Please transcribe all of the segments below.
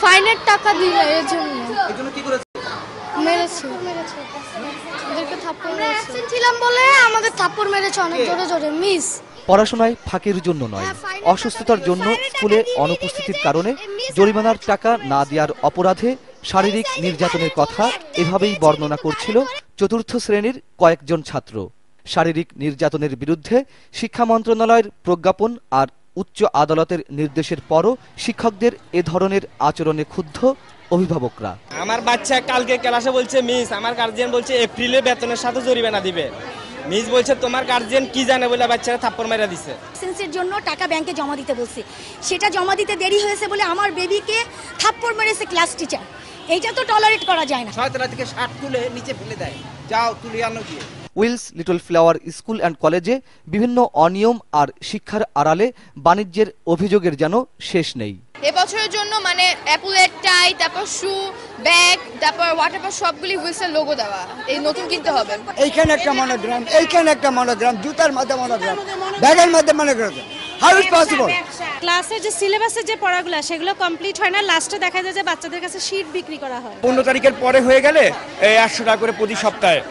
ফাইনের টাকা দিলে এর জন্য। এজন্য কি করেছে? মেরেছে। ওদেরকে থাপ্পড় মেরেছে। আমরা অ্যাবসেন্ট ছিলাম বলে আমাদের থাপ্পড় মেরেছে অনেক জোরে জোরে মিস। পড়াশোনায় ফাঁকির জন্য নয়, অসুস্থতার জন্য স্কুলে অনুপস্থিতির কারণে জরিমানার টাকা না দেওয়ার অপরাধে শারীরিক নির্যাতনের কথা এভাবেই বর্ণনা করছিল চতুর্থ শ্রেণীর কয়েকজন ছাত্র। শারীরিক নির্যাতনের বিরুদ্ধে শিক্ষা মন্ত্রণালয়ের প্রজ্ঞাপন আর উচ্চ আদালতের নির্দেশের পরও শিক্ষকদের এ ধরনের আচরণে ক্ষুব্ধ অভিভাবকরা। আমার বাচ্চা কালকে ক্লাসে বলছে মিস আমার গার্জিয়ান বলছে এপ্রিলে বেতনের সাথে জরিমানা দিবে। মিস বলছে তোমার গার্জিয়ান কি জানে বলে বাচ্চারা থাপ্পড় মেরে দিছে। লাইসেন্সের জন্য টাকা ব্যাংকে জমা দিতে বলছি, সেটা জমা দিতে দেরি হয়েছে বলে আমার বেবিকে থাপ্পড় মেরেছে ক্লাস টিচার। এইটা তো টলারেট করা যায় না। ছয়তলা থেকে শার্ট তুলে নিচে ফেলে দেয়, যাও তুলে আনো গিয়ে। Wills Little Flower school and কলেজে বিভিন্ন অনিয়ম আর শিক্ষার আড়ালে বাণিজ্যের অভিযোগের যেন শেষ নেই। এবছরের জন্য মানে অ্যাপলের টাই, তারপর শু, ব্যাগ, তারপর ওয়াটার পার্ক সবগুলি হুইলসের লোগো দেওয়া, এই নতুন কিনতে হবে। এইখানে একটা মনোগ্রাম, এইখানে একটা মনোগ্রাম, জুতার মধ্যে মনোগ্রাম, ব্যাগের মধ্যে মনোগ্রাম। How is possible? ক্লাসের যে সিলেবাসের যে পড়াগুলো সেগুলো কমপ্লিট হয় না, লাস্টে দেখা যায় যে বাচ্চাদের কাছে শীট বিক্রি করা হয়। 15 তারিখের পরে হয়ে গেলে 800 টাকা করে প্রতি সপ্তাহে।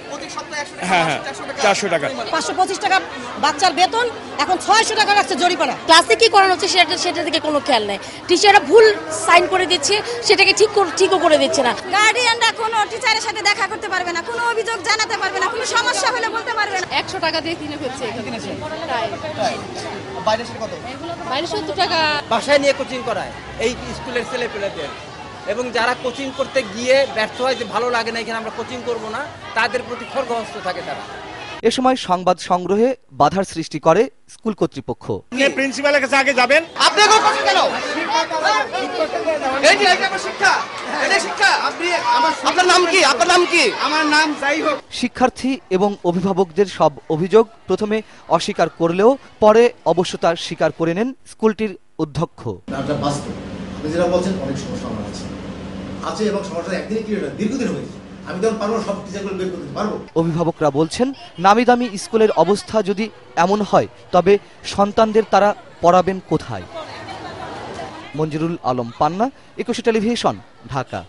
হ্যাঁ 400 টাকা। 525 টাকা বাচ্চার বেতন, এখন 600 টাকা রাখছে জরিমানা। ক্লাসে কি করানো হচ্ছে সেটা থেকে কোনো খেয়াল নাই। টিচাররা ভুল সাইন করে দিচ্ছে, সেটাকে ঠিকও করে দিচ্ছে না। গার্ডিয়ানরা কোনো টিচারের সাথে দেখা করতে পারবে না, কোনো অভিযোগ জানাতে পারবে না, কোনো সমস্যা হলে বলতে পারবে না। 100 টাকা দিয়ে কিনে ফেলছে এখানে। বাইরে সে কত? বাইরে 70 টাকা। বাসায় নিয়ে কোচিং করায় এই স্কুলের ছেলেপেলেদের, এবং যারা কোচিং করতে গিয়ে ব্যর্থ হয় যে ভালো লাগে না এখানে আমরা কোচিং করব না, তাদের প্রতি খড়গহস্ত থাকে তারা। এ সময় সংবাদ সংগ্রহে বাধার সৃষ্টি করে স্কুল কর্তৃপক্ষ। প্রিন্সিপালের কাছে আগে যাবেন। আপনি এখন কোচিং কেন? এই যে এটা শিক্ষা, এটা শিক্ষা। আপনার নাম কি? আপনার নাম কি? আমার নাম যাই হোক। শিক্ষার্থী এবং অভিভাবকদের সব অভিযোগ প্রথমে অস্বীকার করলেও পরে অবশ্য তা স্বীকার করে নেন স্কুলটির অধ্যক্ষ। আপনি যেটা বলছেন অনেক সমস্যা আমার আছে এবং সমস্যা একদিনে ক্লিয়ার না, দীর্ঘদিন হয়েছে। আমি তখন পারবো সব টিচারগুলো বের করতে পারবো। অভিভাবকরা বলছেন নামি দামি স্কুলের অবস্থা যদি এমন হয় তবে সন্তানদের তারা পড়াবেন কোথায়? মঞ্জুরুল আলম পান্না, 21 টেলিভিশন, ঢাকা।